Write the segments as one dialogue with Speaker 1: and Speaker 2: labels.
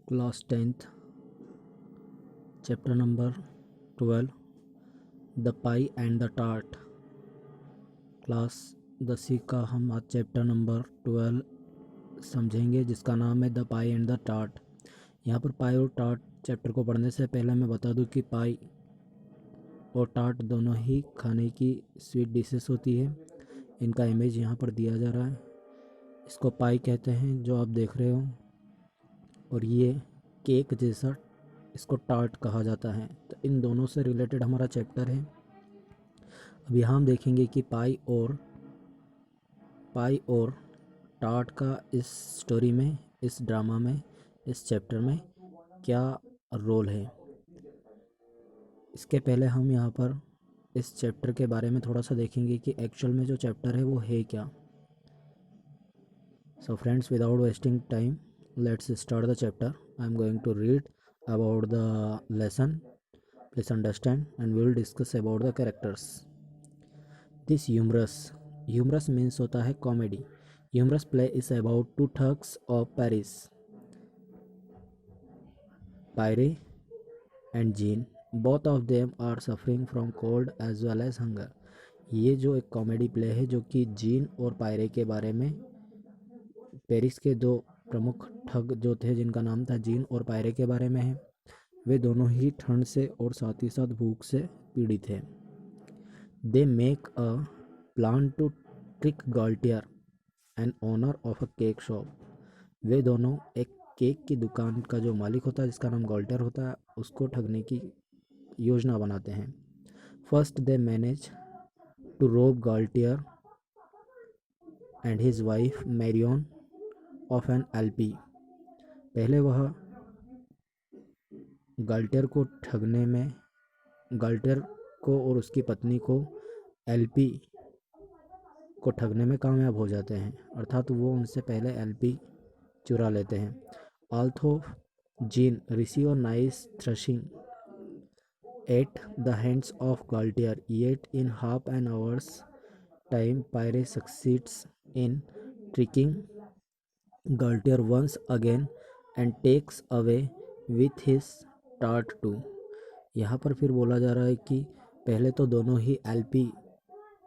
Speaker 1: Class 10th chapter number 12 the pi and the tart. Class 10वीं का हम आज चैप्टर नंबर 12 समझेंगे, जिसका नाम है the pi and the tart. यहाँ पर पाई और टार्ट चैप्टर को पढ़ने से पहले मैं बता दूं कि पाई और टार्ट दोनों ही खाने की स्वीट डिशेस होती है। इनका इमेज यहाँ पर दिया जा रहा है। इसको पाई कहते हैं जो आप देख रहे हो, और ये केक जैसा इसको टार्ट कहा जाता है। तो इन दोनों से रिलेटेड हमारा चैप्टर है। अब यहाँ हम देखेंगे कि पाई और टार्ट का इस स्टोरी में, इस ड्रामा में, इस चैप्टर में क्या रोल है। इसके पहले हम यहाँ पर इस चैप्टर के बारे में थोड़ा सा देखेंगे कि एक्चुअल में जो चैप्टर है वो है क्या। So friends, without wasting time, let's start the chapter. I am going to read about the lesson. Please understand, and we will discuss about the characters. This humorous means होता है comedy. Humorous play is about two thugs of Paris, Pyre and Jean. Both of them are suffering from cold as well as hunger. ये जो एक comedy play है जो कि gene और Pierre के बारे में, पेरिस के दो प्रमुख ठग जो थे जिनका नाम था जीन और पायरे के बारे में है। वे दोनों ही ठंड से और साथ ही साथ भूख से पीड़ित हैं। They make a plan to trick Gaultier, an owner of a cake shop. वे दोनों एक केक की दुकान का जो मालिक होता है, जिसका नाम गाल्टियर होता है, उसको ठगने की योजना बनाते हैं। First they manage to rob Gaultier and his wife Marian of an LP. पहले वह गाल्टियर को ठगने में, गाल्टियर को और उसकी पत्नी को एलपी को ठगने में कामयाब हो जाते हैं, अर्थात वो उनसे पहले एलपी चुरा लेते हैं। Although Jean receive a nice thrashing at the hands of Gaultier, yet in half an hours time Pierre succeeds in tricking Gaultier once again and takes away with his tart too. यहाँ पर फिर बोला जा रहा है कि पहले तो दोनों ही एलपी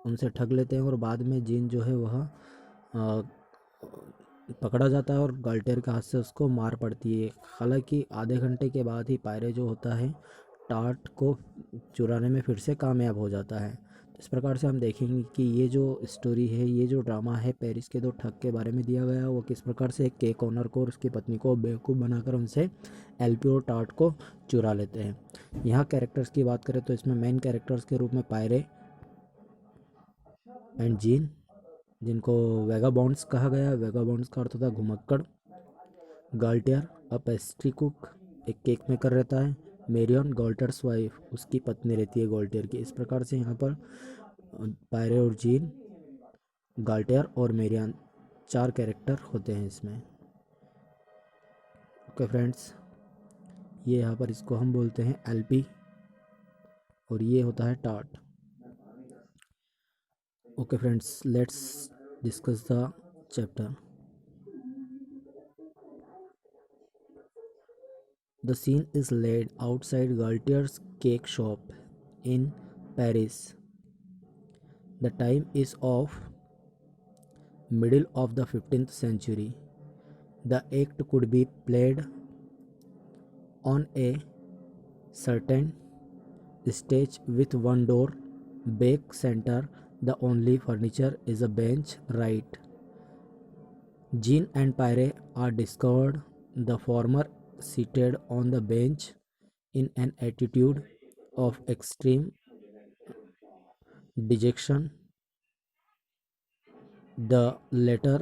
Speaker 1: उनसे ठग लेते हैं और बाद में जीन जो है वह पकड़ा जाता है और गाल्टियर के हाथ से उसको मार पड़ती है। हालांकि आधे घंटे के बाद ही पायरे जो होता है टार्ट को चुराने में फिर से कामयाब हो जाता है। इस प्रकार से हम देखेंगे कि ये जो स्टोरी है, ये जो ड्रामा है, पेरिस के दो ठग के बारे में दिया गया है। वो किस प्रकार से एक केक ओनर को और उसकी पत्नी को बेवकूफ़ बनाकर उनसे एलपी और टार्ट को चुरा लेते हैं। यहाँ कैरेक्टर्स की बात करें तो इसमें मेन कैरेक्टर्स के रूप में पायरे एंड जीन, जिनको वेगाबॉन्ड्स कहा गया है। वेगाबॉन्ड्स का अर्थ होता है घुमक्कड़। गाल्टियर अ पेस्ट्री कुक, एक केक मेकर रहता है। मेरियन गाल्टियर्स वाइफ, उसकी पत्नी रहती है गाल्टियर की। इस प्रकार से यहाँ पर पायरे और जीन, गाल्टियर और मेरियन चार कैरेक्टर होते हैं इसमें। ओके फ्रेंड्स, ये यहाँ पर इसको हम बोलते हैं एलपी और ये होता है tart. Okay friends, let's discuss the chapter. The scene is laid outside Galtier's cake shop in Paris. The time is of middle of the 15th century. The act could be played on a certain stage with one door, back center. The only furniture is a bench right. Jean and Pyre are discovered, the former seated on the bench in an attitude of extreme dejection, the latter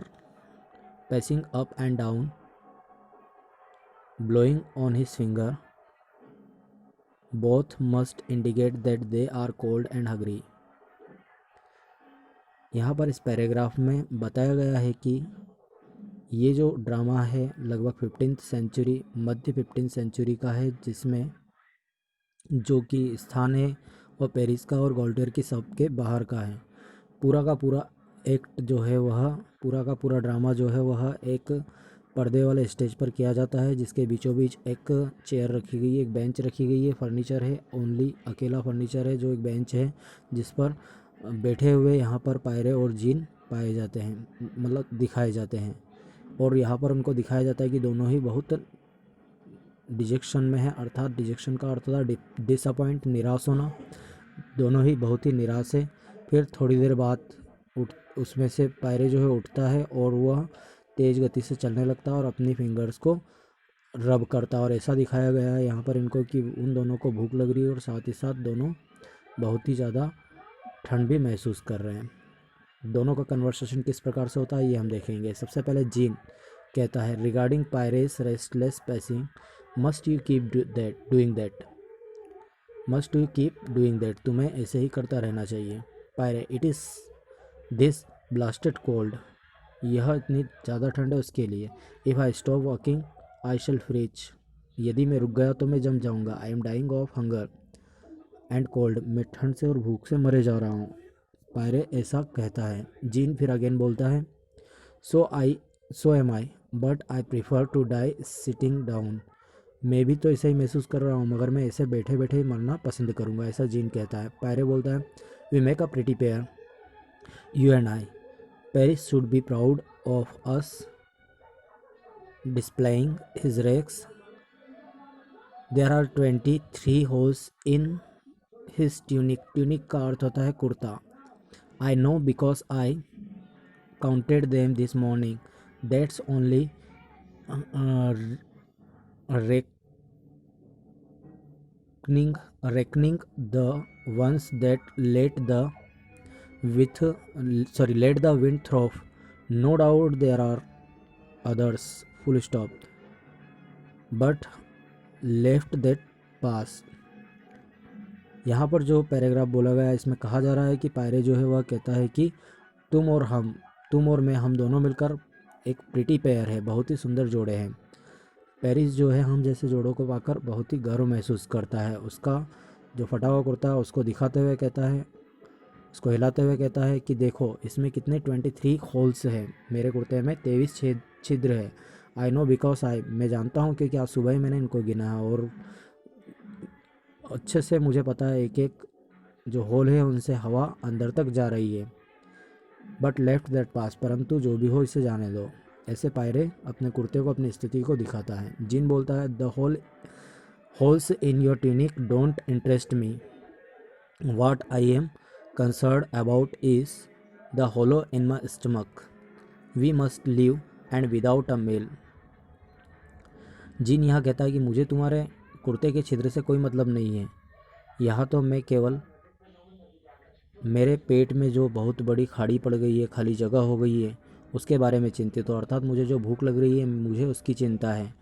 Speaker 1: pacing up and down, blowing on his finger. Both must indicate that they are cold and hungry. यहाँ पर इस paragraph में बताया गया है कि ये जो ड्रामा है लगभग 15th सेंचुरी, मध्य 15th सेंचुरी का है, जिसमें जो कि स्थान है वो पेरिस का और गाल्टियर की सबके बाहर का है। पूरा का पूरा एक्ट जो है वह, पूरा का पूरा ड्रामा जो है वह एक पर्दे वाले स्टेज पर किया जाता है, जिसके बीचों बीच एक चेयर रखी गई है, एक बेंच रखी गई है। फर्नीचर है, ओनली अकेला फर्नीचर है जो एक बेंच है, जिस पर बैठे हुए यहाँ पर पायरे और जीन पाए जाते हैं, मतलब दिखाए जाते हैं। और यहाँ पर उनको दिखाया जाता है कि दोनों ही बहुत डिजेक्शन में है, अर्थात डिजेक्शन का अर्थ होता है डिसअपॉइंट, निराश होना। दोनों ही बहुत ही निराश है। फिर थोड़ी देर बाद उसमें से पायरे जो है उठता है और वह तेज़ गति से चलने लगता है और अपनी फिंगर्स को रब करता है। और ऐसा दिखाया गया है यहाँ पर इनको कि उन दोनों को भूख लग रही है और साथ ही साथ दोनों बहुत ही ज़्यादा ठंड भी महसूस कर रहे हैं। दोनों का कन्वर्सेशन किस प्रकार से होता है ये हम देखेंगे। सबसे पहले जीन कहता है, regarding Pierre's restless pacing, must you keep doing that, must you keep doing that, तुम्हें ऐसे ही करता रहना चाहिए। Pierre, it is this blasted cold, यह इतनी ज़्यादा ठंड है उसके लिए। If I stop walking I shall freeze, यदि मैं रुक गया तो मैं जम जाऊंगा। I am dying of hunger and cold, मैं ठंड से और भूख से मरे जा रहा हूँ। पायरे ऐसा कहता है। जीन फिर अगेन बोलता है, so am I but I prefer to die sitting down, मैं भी तो ऐसा ही महसूस कर रहा हूँ मगर मैं ऐसे बैठे बैठे ही मरना पसंद करूँगा, ऐसा जीन कहता है। पायरे बोलता है, we make a pretty pair you and I, Paris should be proud of us displaying his rags, there are 23 holes in his tunic, tunic का अर्थ होता है kurta. I know because I counted them this morning, that's only uh, reckoning the ones that let the wind through, no doubt there are others, full stop, but left that pass। यहाँ पर जो paragraph बोला गया है इसमें कहा जा रहा है कि पायरे जो है वह कहता है कि तुम और मैं, हम दोनों मिलकर एक प्रिटी पेयर है, बहुत ही सुंदर जोड़े हैं। पेरिस जो है हम जैसे जोड़ों को पाकर बहुत ही गर्व महसूस करता है। उसका जो फटा हुआ कुर्ता है उसको दिखाते हुए कहता है, उसको हिलाते हुए कहता है कि देखो इसमें कितने 23 होल्स हैं, मेरे कुर्ते में 23 छिद्र है। आई नो बिकॉज आई, मैं जानता हूँ क्योंकि आज सुबह ही मैंने इनको गिना है और अच्छे से मुझे पता है एक एक जो होल है उनसे हवा अंदर तक जा रही है। बट लेफ्ट दैट पास, परंतु जो भी हो इसे जाने दो। ऐसे पायरे अपने कुर्ते को, अपनी स्थिति को दिखाता है। जिन बोलता है, the holes in your tunic don't interest me, what I am concern about is the hollow in my stomach, we must live and without a meal. Jean यहाँ कहता है कि मुझे तुम्हारे कुर्ते के छिद्र से कोई मतलब नहीं है, यहाँ तो मैं केवल मेरे पेट में जो बहुत बड़ी खाड़ी पड़ गई है, खाली जगह हो गई है, उसके बारे में चिंतित हूँ। अर्थात मुझे जो भूख लग रही है मुझे उसकी चिंता है।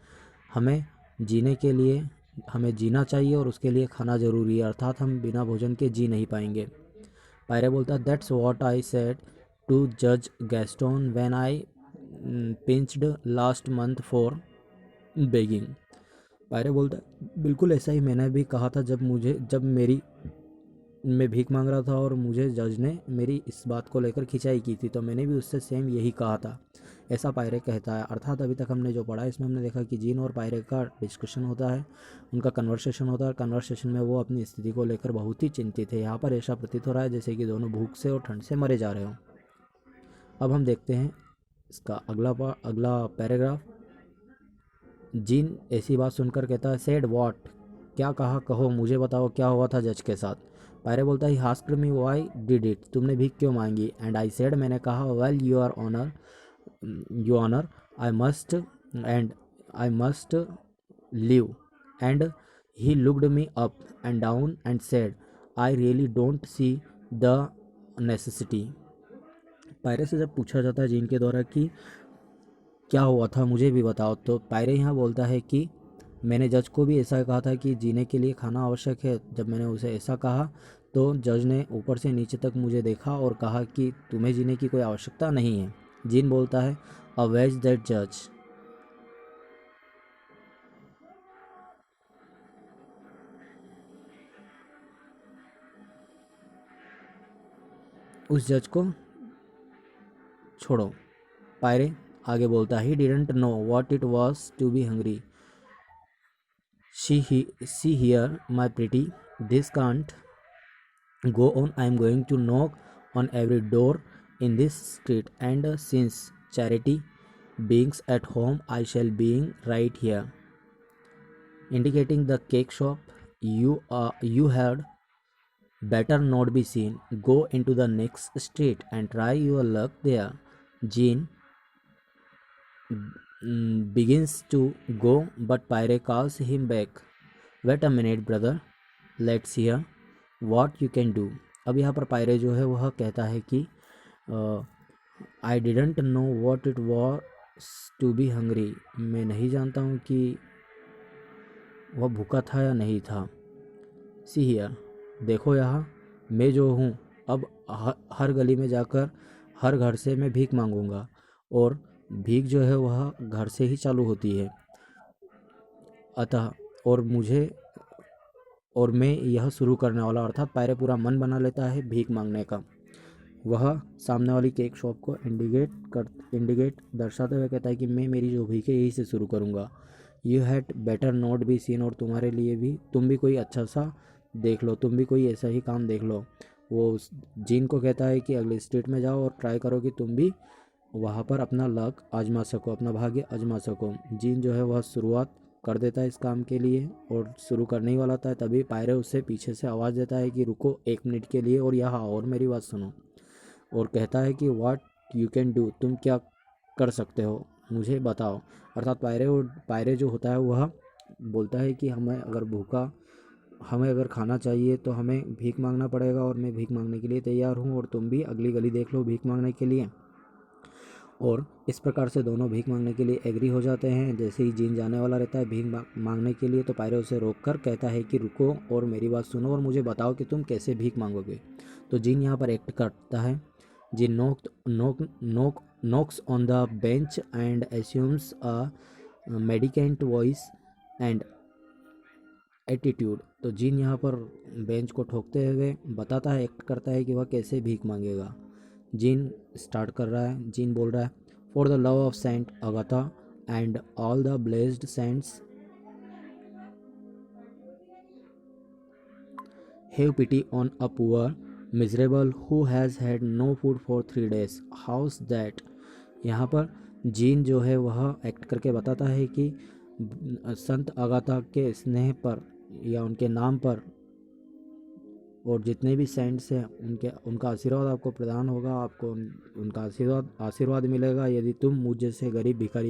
Speaker 1: हमें जीने के लिए हमें जीना चाहिए और उसके लिए खाना ज़रूरी है, अर्थात हम बिना भोजन के जी नहीं पाएंगे। पायरे बोलता है, that's what I said to जज Gaston when I pinched last month for begging. Pierre बोलता है, बिल्कुल ऐसा ही मैंने भी कहा था जब मैं भीख मांग रहा था और मुझे जज ने मेरी इस बात को लेकर खिंचाई की थी, तो मैंने भी उससे सेम यही कहा था, ऐसा पायरे कहता है। अर्थात अभी तक हमने जो पढ़ा इसमें हमने देखा कि जीन और पायरे का डिस्कशन होता है, उनका कन्वर्सेशन होता है। कन्वर्सेशन में वो अपनी स्थिति को लेकर बहुत ही चिंतित है। यहाँ पर ऐसा प्रतीत हो रहा है जैसे कि दोनों भूख से और ठंड से मरे जा रहे हों। अब हम देखते हैं इसका अगला पैराग्राफ। जीन ऐसी बात सुनकर कहता है, सेड वॉट, क्या कहा, कहो, मुझे बताओ क्या हुआ था जज के साथ। पायरे बोलता है, asked me why did it, तुमने भीख क्यों मांगी। एंड आई सेड, मैंने कहा, well you honour I must live. And he looked me up and down and said, I really don't see the necessity. Pierre से जब पूछा जाता है जीन के द्वारा कि क्या हुआ था मुझे भी बताओ, तो पायरे यहाँ बोलता है कि मैंने जज को भी ऐसा कहा था कि जीने के लिए खाना आवश्यक है। जब मैंने उसे ऐसा कहा तो जज ने ऊपर से नीचे तक मुझे देखा और कहा कि तुम्हें जीने की कोई आवश्यकता नहीं है। जीन बोलता है, अ वेज दैट जज, उस जज को छोड़ो। पायरे, आगे बोलता है, he didn't know what it was to be hungry. See here my pretty, this can't go on. I am going to knock on every door in this street, and since Charity beings at home, I shall being right here, indicating the cake shop. You had better not be seen. Go into the next street and try your luck there. Jean begins to go, but Pyre calls him back. Wait a minute, brother. Let's hear what you can do. अब यहाँ पर Pierre जो है वह कहता है कि I didn't know what it was to be hungry. मैं नहीं जानता हूँ कि वह भूखा था या नहीं था। सी हियर, देखो यहाँ, मैं जो हूँ अब हर गली में जाकर हर घर से मैं भीख मांगूंगा, और भीख जो है वह घर से ही चालू होती है। अतः और मैं यह शुरू करने वाला, अर्थात पायरे पूरा मन बना लेता है भीख मांगने का। वह सामने वाली केक शॉप को इंडिकेट दर्शाते हुए कहता है कि मैं मेरी जो भीख है यही से शुरू करूँगा। You had better not be seen, और तुम्हारे लिए भी, तुम भी कोई अच्छा सा देख लो, तुम भी कोई ऐसा ही काम देख लो। वो जीन को कहता है कि अगले स्ट्रीट में जाओ और ट्राई करो कि तुम भी वहाँ पर अपना लक आजमा सको, अपना भाग्य आजमा सको। जीन जो है वह शुरुआत कर देता है इस काम के लिए, और शुरू करने ही वाला होता है, तभी पायरे उससे पीछे से आवाज़ देता है कि रुको 1 मिनट के लिए और यहाँ और मेरी बात सुनो, और कहता है कि व्हाट यू कैन डू, तुम क्या कर सकते हो मुझे बताओ। अर्थात पायरे जो होता है वह बोलता है कि हमें अगर खाना चाहिए तो हमें भीख मांगना पड़ेगा, और मैं भीख मांगने के लिए तैयार हूँ, और तुम भी अगली गली देख लो भीख मांगने के लिए। और इस प्रकार से दोनों भीख मांगने के लिए एग्री हो जाते हैं। जैसे ही जीन जाने वाला रहता है भीख मांगने के लिए, तो पायरे उसे रोक कर कहता है कि रुको और मेरी बात सुनो और मुझे बताओ कि तुम कैसे भीख मांगोगे। तो जीन यहाँ पर एक्ट करता है। Gene knocks on the bench and assumes a mendicant voice and attitude। तो जीन यहाँ पर बेंच को ठोकते हुए बताता है, एक्ट करता है कि वह कैसे भीख मांगेगा। जीन स्टार्ट कर रहा है, जीन बोल रहा है, for the love of saint Agatha and all the blessed saints, have pity on a poor miserable who has had no food for 3 days। House that. यहाँ पर जीन जो है वह एक्ट करके बताता है कि संत अगाथा के स्नेह पर या उनके नाम पर, और जितने भी सेंट्स हैं उनका आशीर्वाद आपको प्रदान होगा, आपको उनका आशीर्वाद मिलेगा यदि तुम मुझ जैसे गरीब भिखारी